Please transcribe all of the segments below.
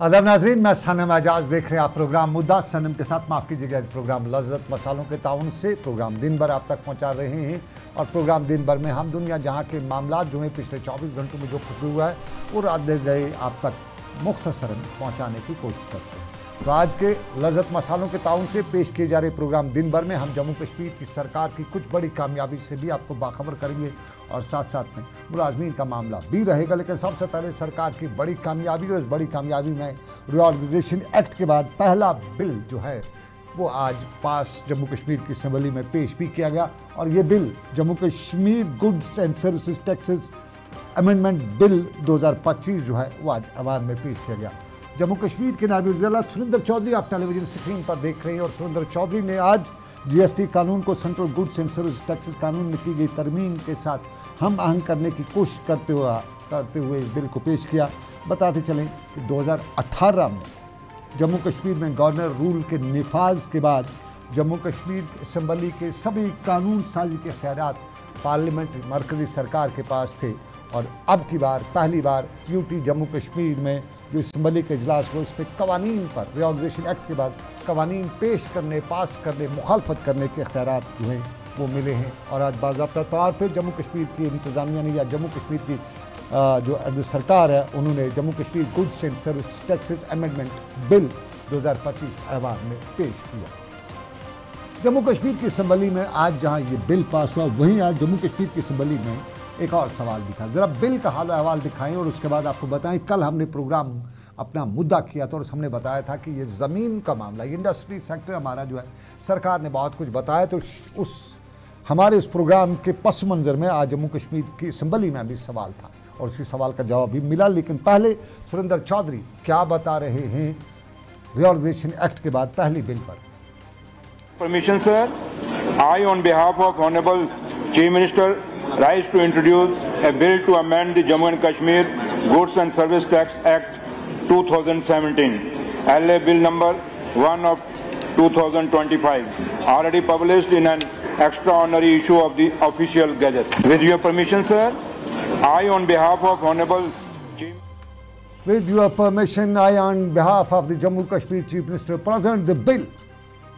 अदब नाज़रीन, मैं सनम एजाज देख रहे हैं आप प्रोग्राम मुद्दा सनम के साथ। माफ़ कीजिएगा, प्रोग्राम लज़्ज़त मसालों के ताउन से प्रोग्राम दिन भर आप तक पहुंचा रहे हैं। और प्रोग्राम दिन भर में हम दुनिया जहां के मामलात जो हैं पिछले 24 घंटों में जो फटे हुआ है वो रात देर गए आप तक मुख्तसरन पहुँचाने की कोशिश करते हैं। तो आज के लज़्ज़त मसालों के ताउन से पेश किए जा रहे प्रोग्राम दिन भर में हम जम्मू कश्मीर की सरकार की कुछ बड़ी कामयाबी से भी आपको बाखबर करेंगे और साथ साथ में मुलाजमीन का मामला भी रहेगा। लेकिन सबसे पहले सरकार की बड़ी कामयाबी, और इस बड़ी कामयाबी में रीऑर्गेनाइजेशन एक्ट के बाद पहला बिल जो है वो आज पास जम्मू कश्मीर की असम्बली में पेश भी किया गया। और ये bill Jammu Kashmir goods and services taxes amendment bill 2025 जो है वो आज अवाम में पेश किया गया। जम्मू कश्मीर के नायब वज़ीर आला सुरेंद्र चौधरी आप टेलीविजन स्क्रीन पर देख रहे हैं। और सुरेंद्र चौधरी ने आज GST कानून को central goods and service taxes कानून में की गई तरमीम के साथ हम आहंग करने की कोशिश करते हुए इस बिल को पेश किया। बताते चलें कि 2018 में जम्मू कश्मीर में गवर्नर रूल के निफाज के बाद जम्मू कश्मीर असम्बली के सभी कानून साजी के इख्तियारात पार्लियामेंट मरकज़ी सरकार के पास थे। और अब की बार पहली बार यूटी जम्मू कश्मीर में जो असम्बली के इजलास हुए उस पर कवानीन पर रीऑर्गेनाइजेशन एक्ट के बाद कवानीन पेश करने, पास करने, मुखालफत करने के इख्तियारात जो हैं वो मिले हैं। और आज बाज़ाब्ता तौर पर जम्मू कश्मीर की इंतज़ामिया ने या जम्मू कश्मीर की जो सरकार है उन्होंने Jammu Kashmir goods and service taxes amendment bill 2025 अवाम में पेश किया। जम्मू कश्मीर की असम्बली में आज जहां ये बिल पास हुआ वहीं आज जम्मू कश्मीर की असम्बली में एक और सवाल भी था। ज़रा बिल का हाल अहवाल दिखाएं और उसके बाद आपको बताएं। कल हमने प्रोग्राम अपना मुद्दा किया था और हमने बताया था कि ये ज़मीन का मामला, इंडस्ट्री सेक्टर हमारा जो है सरकार ने बहुत कुछ बताया। तो उस हमारे इस प्रोग्राम के पस मंज़र में आज जम्मू कश्मीर की असम्बली में भी सवाल था और उसी सवाल का जवाब भी मिला। लेकिन पहले सुरेंद्र चौधरी क्या बता रहे हैं रीऑर्गेनाइजेशन एक्ट के बाद पहली बिल पर। Permission sir, I on behalf of honourable chief minister rise to introduce a bill to amend the Jammu and Kashmir Goods and Service Tax Act 2017, LA Bill number 1 of 2025, already published in an extraordinary issue of the official gazette. With your permission, sir, I on behalf of Honorable Chief. With your permission, I on behalf of the Jammu Kashmir Chief Minister present the bill.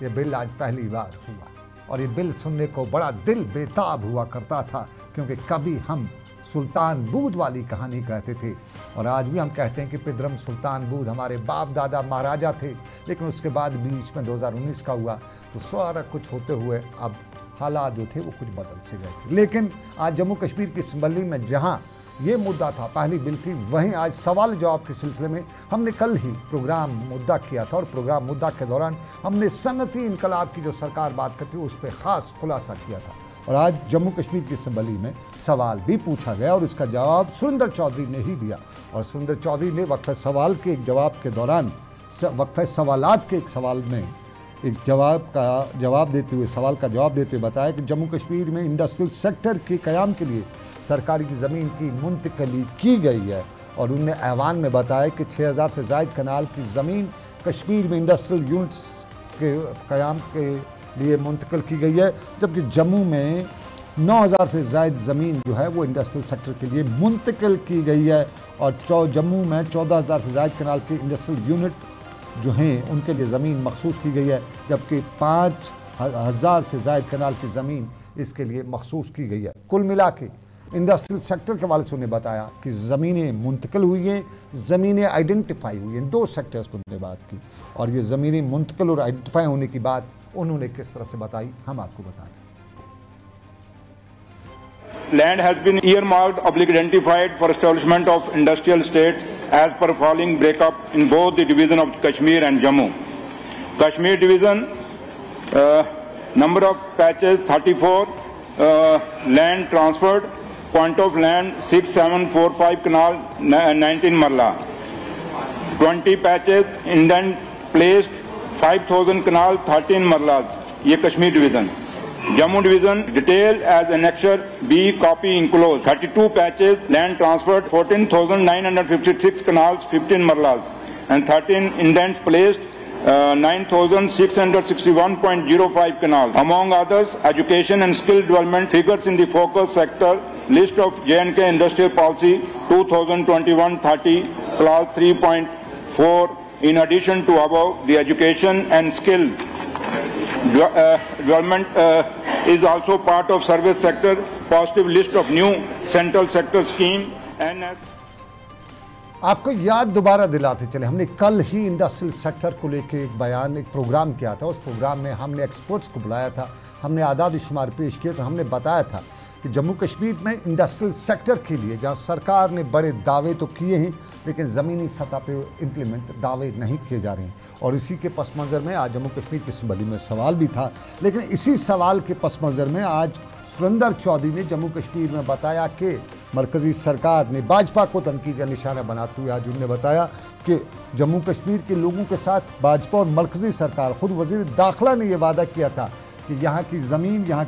ये bill आज पहली बार हुआ और ये bill सुनने को बड़ा दिल बेताब हुआ करता था, क्योंकि कभी हम सुल्तान बूद वाली कहानी कहते थे और आज भी हम कहते हैं कि पिदरम सुल्तान बूद हमारे बाप दादा महाराजा थे। लेकिन उसके बाद बीच में 2019 का हुआ तो सारा कुछ होते हुए अब हालात जो थे वो कुछ बदल से गए थे। लेकिन आज जम्मू कश्मीर की असम्बली में जहाँ ये मुद्दा था, पहली बिल थी, वहीं आज सवाल जवाब के सिलसिले में हमने कल ही प्रोग्राम मुद्दा किया था। और प्रोग्राम मुद्दा के दौरान हमने सनती इनकलाब की जो सरकार बात करती है उस पर ख़ास खुलासा किया था। और आज जम्मू कश्मीर की असम्बली में सवाल भी पूछा गया और इसका जवाब सुरेंद्र चौधरी ने ही दिया। और सुरेंद्र चौधरी ने वक्फ़े सवाल के एक जवाब के दौरान वक्फ़े सवालात के एक सवाल में एक जवाब देते हुए सवाल का जवाब देते हुए बताया कि जम्मू कश्मीर में इंडस्ट्रियल सेक्टर के क़याम के लिए सरकारी की ज़मीन की मुंतकली की गई है। और उन्होंने ऐवान में बताया कि 6000 से ज़ायद कनाल की ज़मीन कश्मीर में इंडस्ट्रियल यूनिट्स के क़याम के लिए मुंतकल की गई है, जबकि जम्मू में 9000 से ज़ायद ज़मीन जो है वो इंडस्ट्रियल सेक्टर के लिए मुंतकल की गई है। और जम्मू में 14000 से ज़ायद कनाल के इंडस्ट्रियल यूनिट जो हैं उनके लिए ज़मीन मखसूस की गई है, जबकि 5000 से ज़ायद कनाल की ज़मीन इसके लिए मखसूस की गई है। कुल मिला के इंडस्ट्रियल सेक्टर के वाले से उन्हें बताया कि ज़मीनें मुंतकिल हुई हैं, ज़मीनें आइडेंटिफाई हुई हैं। 2 सेक्टर्स पर उन्होंने बात की और ये ज़मीनें मुंतकिल और आइडेंटिफाई होने की बात उन्होंने किस तरह से बताई हम आपको बताएं। Land has been earmarked oblique identified for establishment of industrial estates as per following breakup in both the division of Kashmir and Jammu. Kashmir division, number of patches 34, land transferred, point of land 6745 canal 19 marla, 20 patches indent placed 5000 canal 13 marlas, ये Kashmir division. Jammu division detailed as annexure B copy enclosed 32 patches land transferred 14,956 canals 15 marlas and 13 indents placed 9,661.05 canals. Among others, education and skill development figures in the focus sector list of J&K Industrial Policy 2021-30 clause 3. 4. In addition to above, the education and skill development is also part of service sector. Positive list of new central sector scheme NS. आपको याद दोबारा दिलाते चले, हमने कल ही industrial sector को लेके एक बयान, एक प्रोग्राम किया था। उस प्रोग्राम में हमने एक्सपर्ट्स को बुलाया था, हमने आदाद शुमार पेश किए, तो हमने बताया था कि जम्मू कश्मीर में इंडस्ट्रियल सेक्टर के लिए जहां सरकार ने बड़े दावे तो किए हैं, लेकिन ज़मीनी सतह पे इम्प्लीमेंट दावे नहीं किए जा रहे हैं। और इसी के पस मंज़र में आज जम्मू कश्मीर की असम्बली में सवाल भी था, लेकिन इसी सवाल के पस मंज़र में आज सुरेंद्र चौधरी ने जम्मू कश्मीर में बताया कि मरकज़ी सरकार ने भाजपा को तनकीद का निशाना बनाते हुए आज उन्होंने बताया कि जम्मू कश्मीर के लोगों के साथ भाजपा और मरकज़ी सरकार, खुद वज़ीर दाखिला ने यह वादा किया था कि यहाँ की ज़मीन, यहाँ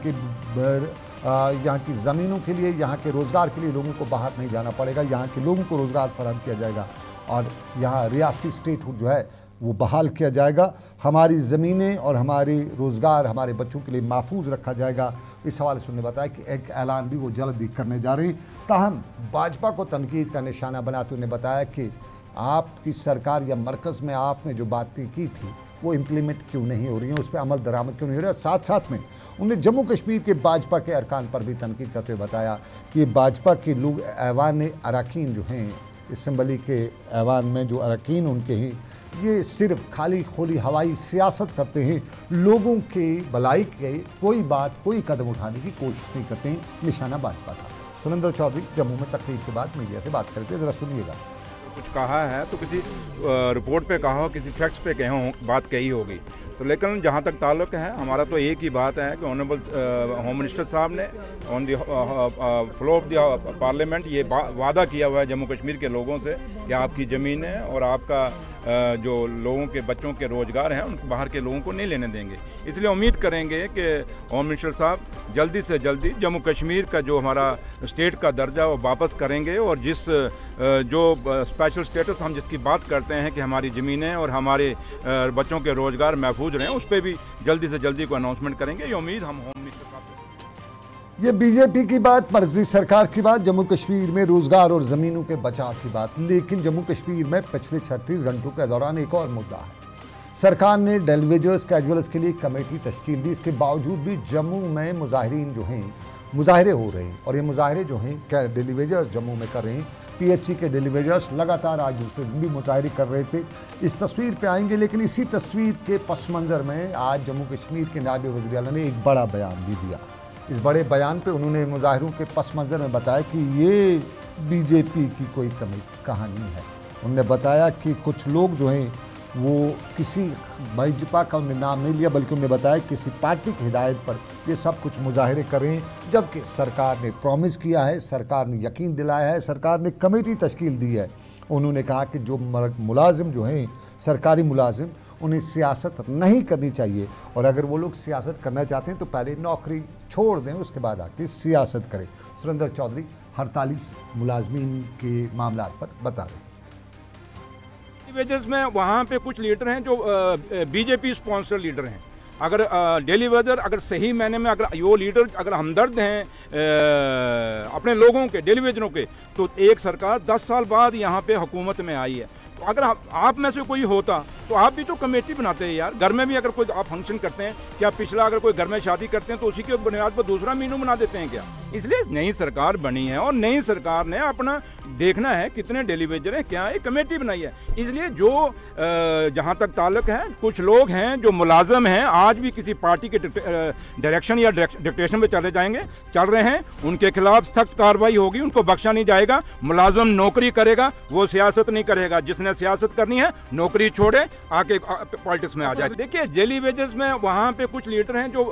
की ज़मीनों के लिए, यहाँ के रोज़गार के लिए लोगों को बाहर नहीं जाना पड़ेगा, यहाँ के लोगों को रोज़गार फराहम किया जाएगा और यहाँ रियासती स्टेटहुड जो है वो बहाल किया जाएगा, हमारी ज़मीनें और हमारे रोज़गार हमारे बच्चों के लिए महफूज रखा जाएगा। इस हवाले से उन्होंने बताया कि एक ऐलान भी वो जल्द ही करने जा रहे हैं। ताहम भाजपा को तनकीद का निशाना बनाते उन्होंने बताया कि आपकी सरकार या मरकज़ में आपने जो बातें की थी वो इम्प्लीमेंट क्यों नहीं हो रही हैं, उस पर अमल दरामद क्यों नहीं हो रही है। साथ साथ में उन्होंने जम्मू कश्मीर के भाजपा के अरकान पर भी तनकीद करते हुए बताया कि भाजपा के लोग ऐवान अरकान जो हैं, असम्बली के ऐवान में जो अरकान उनके हैं, ये सिर्फ खाली खोली हवाई सियासत करते हैं, लोगों के भलाई के कोई बात, कोई कदम उठाने की कोशिश नहीं करते हैं। निशाना भाजपा का। सुरेंद्र चौधरी जम्मू में तकरीर के बाद मीडिया से बात करते, ज़रा सुनिएगा। कुछ कहा है तो किसी रिपोर्ट पे कहा हो, किसी फैक्ट्स पे कहे हो, बात कही होगी, तो लेकिन जहाँ तक ताल्लुक़ है हमारा तो एक ही बात है कि ऑनरेबल होम मिनिस्टर साहब ने on the flow of the parliament ये वादा किया हुआ है जम्मू कश्मीर के लोगों से कि आपकी ज़मीनें और आपका जो लोगों के बच्चों के रोज़गार हैं उनको बाहर के लोगों को नहीं लेने देंगे। इसलिए उम्मीद करेंगे कि होम मिनिस्टर साहब जल्दी से जल्दी जम्मू कश्मीर का जो हमारा स्टेट का दर्जा वो वापस करेंगे और जिस जो स्पेशल स्टेटस हम जिसकी बात करते हैं कि हमारी ज़मीनें और हमारे बच्चों के रोज़गार महफूज रहें, उस पर भी जल्दी से जल्दी को अनाउंसमेंट करेंगे। ये उम्मीद हम होम मिनिस्टर साहब से। ये बीजेपी की बात, मरकज़ी सरकार की बात, जम्मू कश्मीर में रोज़गार और ज़मीनों के बचाव की बात। लेकिन जम्मू कश्मीर में पिछले 36 घंटों के दौरान एक और मुद्दा है। सरकार ने डेलीवेजर्स कैजुअल्स के लिए कमेटी तश्कील दी, इसके बावजूद भी जम्मू में मुजाहिरीन जो हैं, मुजाहरे हो रहे हैं और ये मुजाहरे जो हैं क्या डेलीवेजर्स जम्मू में कर रहे हैं। PHC के डेलीवेजर्स लगातार आज दूसरे दिन भी मुजाहरे कर रहे थे। इस तस्वीर पे आएंगे, लेकिन इसी तस्वीर के पस मंज़र में आज जम्मू कश्मीर के नायब वज़ीर आला ने एक बड़ा बयान भी दिया। इस बड़े बयान पे उन्होंने मुजाहिरों के पस मंज़र में बताया कि ये बीजेपी की कोई कहानी है। उन्होंने बताया कि कुछ लोग जो हैं वो किसी भाजपा का उन्होंने नाम नहीं लिया, बल्कि उन्होंने बताया किसी पार्टी की हिदायत पर ये सब कुछ मुजाहरे करें, जबकि सरकार ने प्रॉमिस किया है, सरकार ने यकीन दिलाया है, सरकार ने कमेटी तश्कील दी है। उन्होंने कहा कि जो मुलाजिम जो हैं, सरकारी मुलाजिम, उन्हें सियासत नहीं करनी चाहिए और अगर वो लोग सियासत करना चाहते हैं तो पहले नौकरी छोड़ दें, उसके बाद आके सियासत करें। सुरेंद्र चौधरी 48 मुलाजमीन के मामला पर बता रहे हैं। वेजेस में वहाँ पे कुछ लीडर हैं जो बीजेपी स्पॉन्सर लीडर हैं। अगर डेली वेजर अगर सही मायने में अगर वो लीडर अगर हमदर्द हैं अपने लोगों के, डेली वेजरों के, तो एक सरकार 10 साल बाद यहाँ पे हुकूमत में आई है। तो अगर आप में से कोई होता तो आप भी तो कमेटी बनाते हैं यार। घर में भी अगर कोई आप फंक्शन करते हैं, क्या पिछला अगर कोई घर में शादी करते हैं तो उसी के बुनियाद पर दूसरा मीनू बना देते हैं क्या? इसलिए नई सरकार बनी है और नई सरकार ने अपना देखना है कितने डेलीवेजर हैं, क्या एक कमेटी बनाई है। इसलिए जो जहाँ तक ताल्लुक है, कुछ लोग हैं जो मुलाजम हैं, आज भी किसी पार्टी के डायरेक्शन या डिक्टेशन में चल रहे हैं, उनके खिलाफ सख्त कार्रवाई होगी, उनको बख्शा नहीं जाएगा। मुलाजम नौकरी करेगा, वो सियासत नहीं करेगा। जिसने सियासत करनी है नौकरी छोड़े, आके पॉलिटिक्स में आ जाए। देखिए डेलीवेजर्स में वहाँ पे कुछ लीडर हैं जो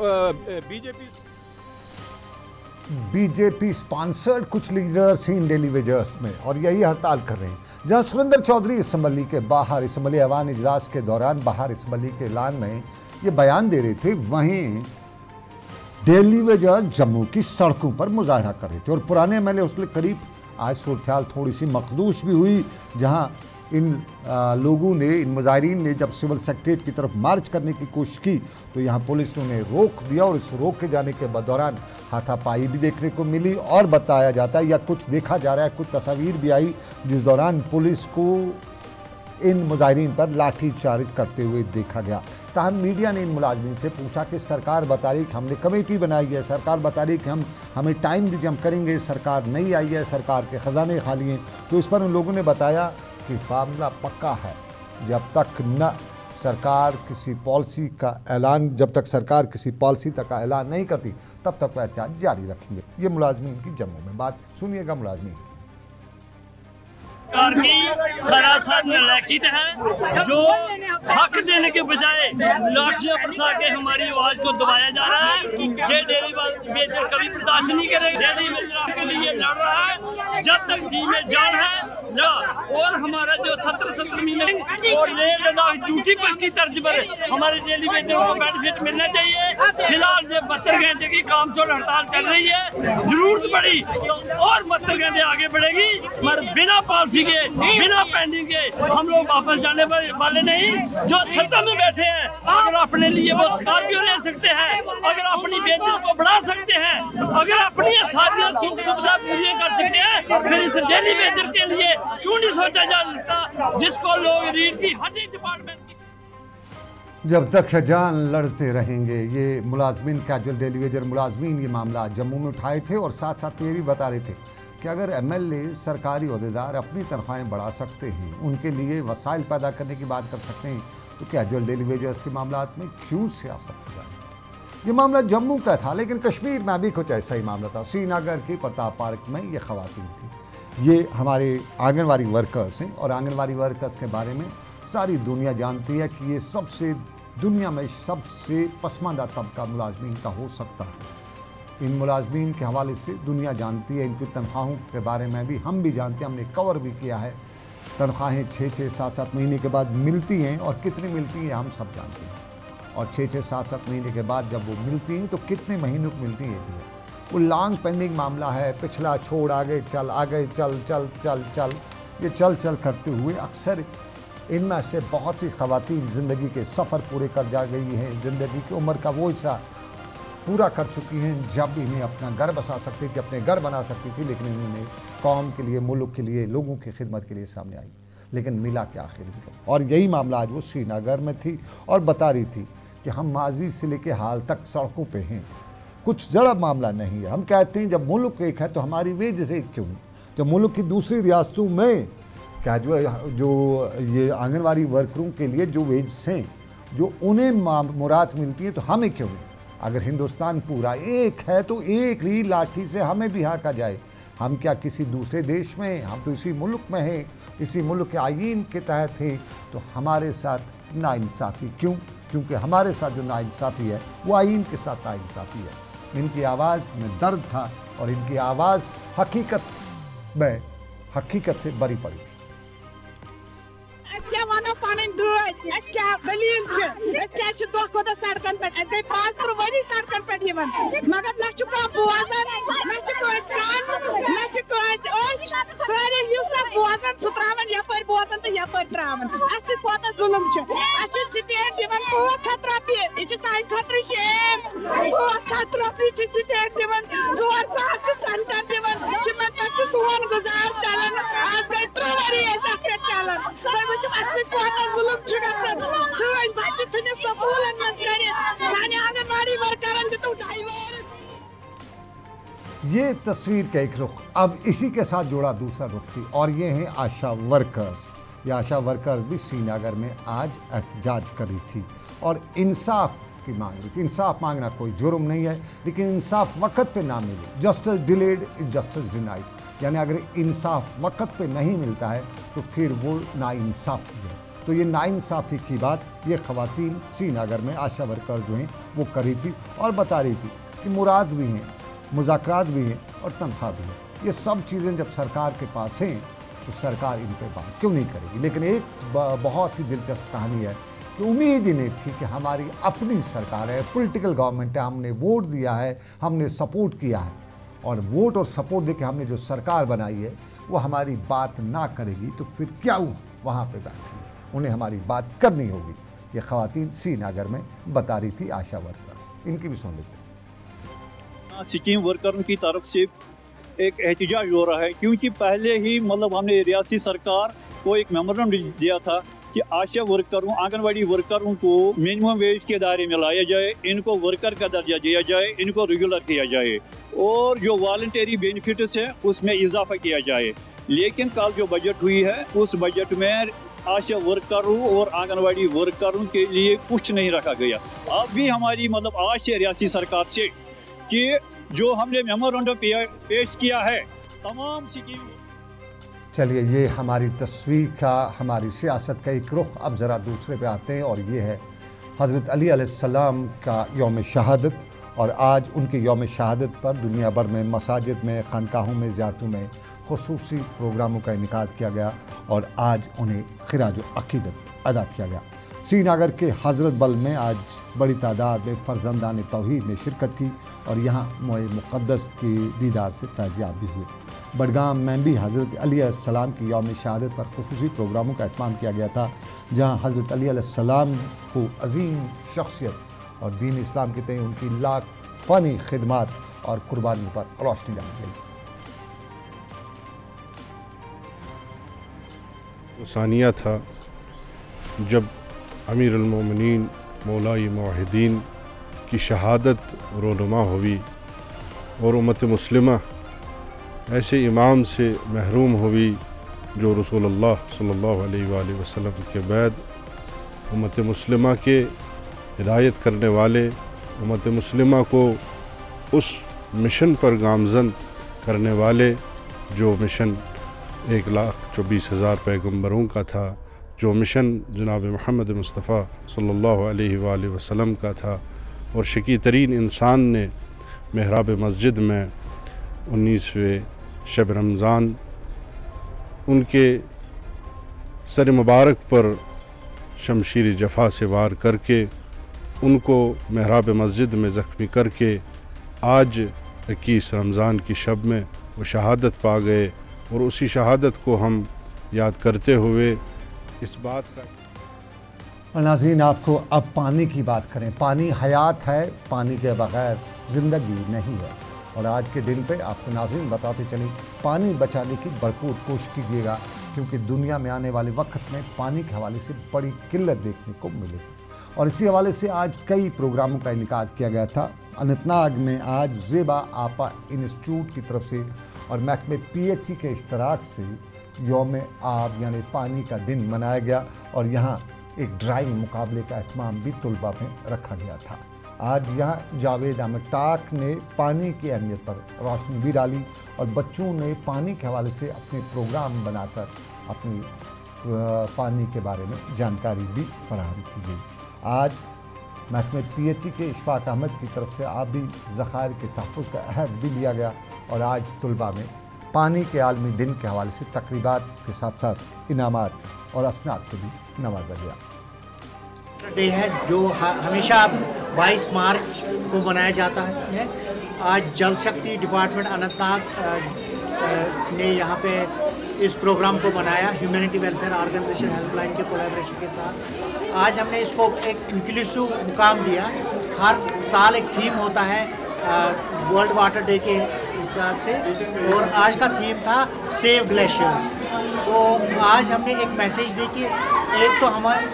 बीजेपी स्पॉन्सर्ड कुछ लीडर्स हैं डेलीवेजर्स में और यही हड़ताल कर रहे हैं। जहां सुरेंद्र चौधरी असम्बली के बाहर, असम्बली ऐवान इजलास के दौरान बाहर असम्बली के ऐलान में ये बयान दे रहे थे, वहीं डेलीवेजर्स जम्मू की सड़कों पर मुजाहरा कर रहे थे और पुराने MLA उसके करीब। आज सूरत थोड़ी सी मखदूश भी हुई, जहां इन लोगों ने, इन मुजाहिरीन ने जब सिविल सेक्रेटरीट की तरफ मार्च करने की कोशिश की तो यहाँ पुलिस ने उन्हें रोक दिया और इस रोक के जाने के दौरान हाथापाई भी देखने को मिली और बताया जाता है या कुछ देखा जा रहा है, कुछ तस्वीर भी आई जिस दौरान पुलिस को इन मुजाहिरीन पर लाठी चार्ज करते हुए देखा गया। ताहम मीडिया ने इन मुलाजमीन से पूछा कि सरकार बता रही कि हमने कमेटी बनाई है, सरकार बता रही कि हमें टाइम दीजिए, हम करेंगे, सरकार नहीं आई है, सरकार के ख़जाने खाली हैं। तो इस पर उन लोगों ने बताया कि मामला पक्का है, जब तक न सरकार किसी पॉलिसी का ऐलान, जब तक सरकार किसी पॉलिसी तक का ऐलान नहीं करती तब तक वह एहतजाज जारी रखेंगे। ये मुलाजमीन की जम्मू में बात, सुनिएगा मुलाजमीन। सरकार की सरासर नालायकी है, जो हक देने के बजाय लाठियां बरसा के हमारी आवाज को दबाया जा रहा है। ये डेली वेजर कभी बर्दाश्त नहीं करेगा। डेली वेजर के लिए लड़ रहा है जब तक जी में जान है ना। और हमारा जो 17 महीने और लेह लद्दाख ड्यूटी पर की तर्ज पर हमारे डेली वेजर को बेनिफिट मिलना चाहिए। फिलहाल जो 72 घंटे की काम छोड़ हड़ताल चल रही है, जरूरत पड़ी और 72 घंटे आगे बढ़ेगी, मगर बिना पॉलिसी के, बिना पेंडिंग के हम लोग वापस जाने वाले नहीं। जो सत्ता में बैठे हैं, अगर अपने लिए वो स्कॉर्पियो ले सकते हैं, अगर अपनी बेटी को बढ़ा सकते हैं, अगर अपनी सारी सुख सुविधा पूरी कर सकते हैं, फिर इस डेली वेजर के लिए क्यों नहीं सोचा जा सकता, जिसको लोग रीढ़ की हड्डी डिपार्टमेंट। जब तक जान लड़ते रहेंगे। ये मुलाजमीन, कैजुअल डेली वेजर मुलाजमीन ये मामला जम्मू में उठाए थे और साथ साथ ये भी बता रहे थे कि अगर MLA सरकारी ओहदेदार अपनी तनख्वाहें बढ़ा सकते हैं, उनके लिए वसाइल पैदा करने की बात कर सकते हैं, तो कैजुअल डेली वेजर्स के मामला में क्यों सियासत हो जाए। ये मामला जम्मू का था, लेकिन कश्मीर में भी कुछ ऐसा ही मामला था। श्रीनगर की प्रताप पार्क में ये खवातीन थी, ये हमारे आंगनवाड़ी वर्कर्स हैं और आंगनवाड़ी वर्कर्स के बारे में सारी दुनिया जानती है कि ये सबसे दुनिया में सबसे पसमानदा तबका मुलाजमीन का हो सकता है। इन मुलाजमीन के हवाले से दुनिया जानती है, इनकी तनख्वाहों के बारे में भी हम भी जानते हैं, हमने कवर भी किया है। तनख्वाहें 6-6, 7-7 महीने के बाद मिलती हैं और कितनी मिलती हैं हम सब जानते हैं। और 6-6, 7-7 महीने के बाद जब वो मिलती हैं तो कितने महीनों को मिलती हैं भी है। वो लॉन्ग पेंडिंग मामला है, पिछला छोड़ आगे चल, आगे चल चल चल चल, ये चल चल करते हुए अक्सर इनमें से बहुत सी ख़वातीन ज़िंदगी के सफ़र पूरे कर जा गई हैं, ज़िंदगी की उम्र का वो हिस्सा पूरा कर चुकी हैं जब इन्हें अपना घर बसा सकती थी, अपने घर बना सकती थी, लेकिन इन्होंने कौम के लिए, मुल्क के लिए, लोगों की खिदमत के लिए सामने आई। लेकिन मिला क्या आखिर इनको। और यही मामला आज वो श्रीनगर में थी और बता रही थी कि हम माजी से लेके हाल तक सड़कों पे हैं, कुछ जड़ा मामला नहीं है। हम कहते हैं जब मुल्क एक है तो हमारी वेजेस एक क्यों, जब मुल्क की दूसरी रियासतों में क्या जो ये आंगनवाड़ी वर्करों के लिए जो वेज हैं, जो उन्हें मुराद मिलती है, तो हमें क्यों नहीं। अगर हिंदुस्तान पूरा एक है तो एक ही लाठी से हमें भी हाँका जाए। हम क्या किसी दूसरे देश में, हम तो इसी मुल्क में हैं, इसी मुल्क के आईन के तहत हैं, तो हमारे साथ नाइंसाफ़ी क्यों? क्योंकि हमारे साथ जो नाइंसाफ़ी है वो आईन के साथ नाइंसाफ़ी है। इनकी आवाज़ में दर्द था और इनकी आवाज़ हकीकत से बरी पड़ी। सड़कन पे गई 5 वरी सड़कन पे मगर न बोजन सारे बोजन सह त्रावन यपर बोजन तो यपर त्रावन कोत जुलम स्टेट दिवन 500 रपये यह सान खतर शेम 500 रपये स्टेट दिवन 200 सेंटर दिवन तमन सोन गुजार चलन आज गई 3 वरी पे चलन कोत जुलम सन बच्चे थे स्कूलन मज कर आंगनवाड़ी वर्करन दितु डाइवर्स। ये तस्वीर का एक रुख अब इसी के साथ जोड़ा दूसरा रुख थी और ये हैं आशा वर्कर्स। ये आशा वर्कर्स भी श्रीनगर में आज एहतजाज करी थी और इंसाफ की मांग रही थी। इंसाफ मांगना कोई जुर्म नहीं है, लेकिन इंसाफ वक्त पे ना मिले, justice delayed is justice denied. यानी अगर इंसाफ वक्त पे नहीं मिलता है तो फिर वो नाइंसाफ़ी है। तो ये नाइंसाफ़ी की बात ये ख़वातीन श्रीनगर में आशा वर्कर जो हैं वो कर रही थी और बता रही थी कि मुराद भी हैं, मुज़ाकरात भी हैं और तनख्वाह भी है। ये सब चीज़ें जब सरकार के पास हैं तो सरकार इन पर बात क्यों नहीं करेगी। लेकिन एक बहुत ही दिलचस्प कहानी है कि उम्मीद ही नहीं थी कि हमारी अपनी सरकार है, पॉलिटिकल गवर्नमेंट है, हमने वोट दिया है, हमने सपोर्ट किया है और वोट और सपोर्ट देके हमने जो सरकार बनाई है वो हमारी बात ना करेगी तो फिर क्या हुआ। वहाँ पे बैठी है, उन्हें हमारी बात करनी होगी। ये ख़वातीन श्रीनगर में बता रही थी आशा वर्कर्स, इनकी भी सुन लेते हैं। स्कीम वर्करों की तरफ से एक एहतजाज हो रहा है क्योंकि पहले ही मतलब हमने रियासती सरकार को एक मेमोरेंडम दिया था कि आशा वर्करों, आंगनवाड़ी वर्करों को मिनिमम वेज के दायरे में लाया जाए, इनको वर्कर का दर्जा दिया जाए, इनको रेगुलर किया जाए और जो वॉलंटरी बेनिफिट्स हैं उसमें इजाफा किया जाए। लेकिन कल जो बजट हुई है उस बजट में आशा वर्करों और आंगनवाड़ी वर्करों के लिए कुछ नहीं रखा गया। अब भी हमारी मतलब आश है रियासती सरकार से कि जो हमने मेमोरेंडम पेश किया है तमाम स्कीम। चलिए, ये हमारी तस्वीर का, हमारी सियासत का एक रुख। अब ज़रा दूसरे पे आते हैं और ये है हज़रत अली अलैहिस्सलाम का यौम शहादत। और आज उनके यौम शहादत पर दुनिया भर में मसाजिद में, खानकाहों में, ज़ियारतों में खुसूसी प्रोग्रामों का इनेकाद किया गया और आज उन्हें खिराज अक़ीदत अदा किया गया। श्रीनगर के हज़रत बल में आज बड़ी तादाद में फ़र्जंदान तौहीद ने शिरकत की और यहाँ मोए मुक़द्दस के दीदार से फैज़याब भी हुए। बडगाम में भी हज़रत अली अलैहिस्सलाम की यौम शहादत पर खुसूसी प्रोग्रामों का एहतमाम किया गया था, जहाँ हज़रत अली अलैहिस्सलाम को अज़ीम शख्सियत और दीन इस्लाम के तय उनकी लाख फ़नी खिदमात और कुर्बानी पर रोशनी डाली गई। सानिया था जब अमीरुल मोमिनीन मौलाई मुवाहिदीन की शहादत रोनुमा हुई और उम्मत मुस्लिमा ऐसे इमाम से महरूम हुई जो रसूलुल्लाह सल्लल्लाहु अलैहि वसल्लम के बाद उम्मत मुस्लिमा के हिदायत करने वाले, उम्मत मुस्लिमा को उस मिशन पर गामज़न करने वाले जो मिशन 1,24,000 पैगम्बरों का था, जो मिशन जनाब मोहम्मद मुस्तफ़ा सल्लल्लाहु अलैहि वसल्लम का था। और शकी तरीन इंसान ने महराब मस्जिद में 19वें शब रमज़ान उनके सर मुबारक पर शमशीर जफ़ा से वार करके उनको महराब मस्जिद में ज़ख्मी करके आज 21 रमज़ान की शब में वो शहादत पा गए। और उसी शहादत को हम याद करते हुए इस बात का। नाज़रीन, आपको अब पानी की बात करें। पानी हयात है, पानी के बग़ैर ज़िंदगी नहीं है। और आज के दिन पे आपको नाज़रीन बताते चलें, पानी बचाने की भरपूर कोशिश कीजिएगा, क्योंकि दुनिया में आने वाले वक्त में पानी के हवाले से बड़ी किल्लत देखने को मिलेगी। और इसी हवाले से आज कई प्रोग्रामों का इनेकाद किया गया था। अनंतनाग में आज ज़ेबा आपा इंस्टीट्यूट की तरफ से और महकमे PHE के इश्तराक से यौम आब यानी पानी का दिन मनाया गया और यहाँ एक ड्राइंग मुकाबले का एहतमाम भी तलबा में रखा गया था। आज यहाँ जावेद अहमद टाक ने पानी की अहमियत पर रोशनी भी डाली और बच्चों ने पानी के हवाले से अपने प्रोग्राम बनाकर अपनी पानी के बारे में जानकारी भी फराहम की गई। आज महकमे PHE के इशफाक अहमद की तरफ से आबी ज़खायर के तहफ़्फ़ुज़ का अहद भी लिया गया और आज तलबा में पानी के आलमी दिन के हवाले से तकरीबात के साथ साथ इनामात और असनाद से भी नवाजा गया। डे है जो हमेशा 22 मार्च को मनाया जाता है। आज जल शक्ति डिपार्टमेंट अनंतनाग ने यहाँ पे इस प्रोग्राम को बनाया, ह्यूमैनिटी वेलफेयर ऑर्गेनाइजेशन हेल्पलाइन के कोलैबोरेशन के साथ। आज हमने इसको एक इंक्लूसिव मुकाम दिया। हर साल एक थीम होता है वर्ल्ड वाटर डे के हिसाब से, और आज का थीम था सेव ग्लेशियर्स। तो आज हमने एक मैसेज दी कि एक तो हमारे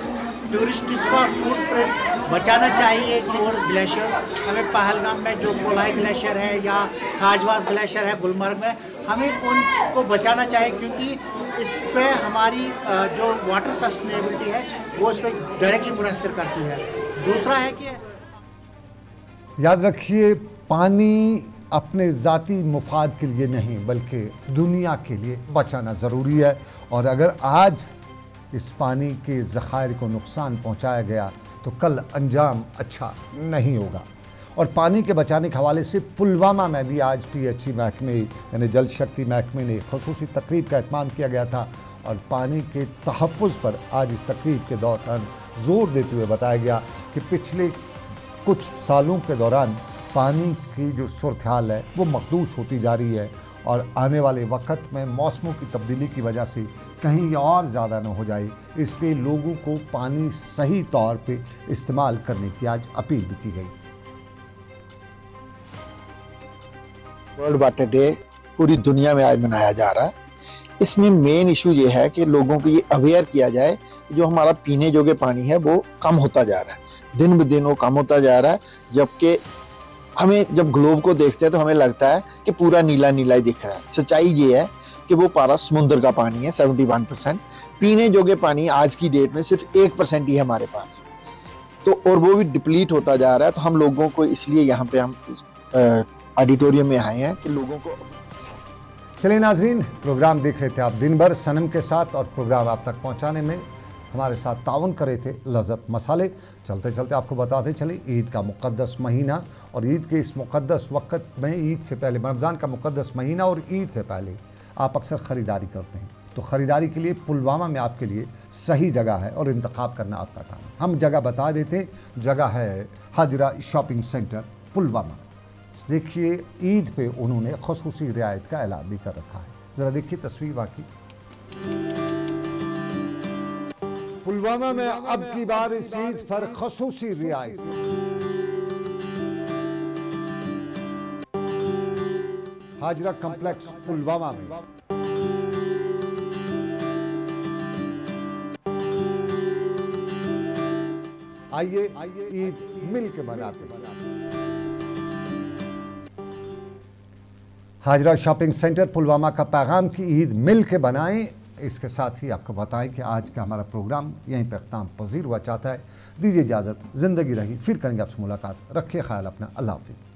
टूरिस्ट्स का फुटप्रिंट बचाना चाहिए टूवर्ड्स ग्लेशियर्स। हमें पहलगाम में जो कोलाई ग्लेशियर है या खाजवास ग्लेशियर है गुलमर्ग में, हमें उनको बचाना चाहिए, क्योंकि इस पे हमारी जो वाटर सस्टेनेबिलिटी है वो इस पर डायरेक्टली मुनहसर करती है। दूसरा है कि याद रखिए, पानी अपने ज़ाती मुफाद के लिए नहीं बल्कि दुनिया के लिए बचाना ज़रूरी है। और अगर आज इस पानी के ज़खायर को नुकसान पहुंचाया गया तो कल अंजाम अच्छा नहीं होगा। और पानी के बचाने के हवाले से पुलवामा में भी आज PHE महकमे यानी जल शक्ति महकमे ने खसूसी तकरीब का एहतमाम किया गया था और पानी के तहफ़्फ़ुज़ पर आज इस तकरीब के दौरान ज़ोर देते हुए बताया गया कि पिछले कुछ सालों के दौरान पानी की जो सूरत हाल है वो मखदूश होती जा रही है और आने वाले वक्त में मौसमों की तब्दीली की वजह से कहीं और ज़्यादा न हो जाए, इसलिए लोगों को पानी सही तौर पे इस्तेमाल करने की आज अपील भी की गई। वर्ल्ड वाटर डे पूरी दुनिया में आज मनाया जा रहा है। इसमें मेन इशू ये है कि लोगों को ये अवेयर किया जाए कि जो हमारा पीने योग्य पानी है वो कम होता जा रहा है, दिन ब दिन वो कम होता जा रहा है। जबकि हमें जब ग्लोब को देखते हैं तो हमें लगता है कि पूरा नीला नीला ही दिख रहा है। सच्चाई ये है कि वो पारा समुद्र का पानी है 71%। पीने योग्य पानी आज की डेट में सिर्फ 1% ही है हमारे पास, तो और वो भी डिप्लीट होता जा रहा है। तो हम लोगों को इसलिए यहाँ पे हम ऑडिटोरियम में आए हैं कि लोगों को। चलिए नाजरीन, प्रोग्राम देख रहे थे आप दिन भर सनम के साथ, और प्रोग्राम आप तक पहुंचाने में हमारे साथ ताउन करे थे लज़्ज़त मसाले। चलते चलते आपको बताते चले ईद का मुक़द्दस महीना, और ईद के इस मुक़द्दस वक्त में, ईद से पहले रमज़ान का मुक़द्दस महीना और ईद से पहले आप अक्सर ख़रीदारी करते हैं। तो ख़रीदारी के लिए पुलवामा में आपके लिए सही जगह है और इंतखाब करना आपका काम है। हम जगह बता देते हैं, जगह है हाजरा शॉपिंग सेंटर पुलवामा। देखिए ईद पे उन्होंने ख़ुसूसी रियायत का ऐलान भी कर रखा है। ज़रा देखिए तस्वीर बाकी। पुलवामा में अब की बार इस ईद पर ख़ुसूसी रियायत। हाजरा कॉम्प्लेक्स पुलवामा में आइए ईद मिल के मनाते हैं। हाजरा शॉपिंग सेंटर पुलवामा का पैगाम की ईद मिल के बनाएं। इसके साथ ही आपको बताएं कि आज का हमारा प्रोग्राम यहीं पर इख्तिताम पजीर हुआ चाहता है। दीजिए इजाज़त, ज़िंदगी रही, फिर करेंगे आपसे मुलाकात। रखिए ख्याल अपना, अल्लाह हाफिज़।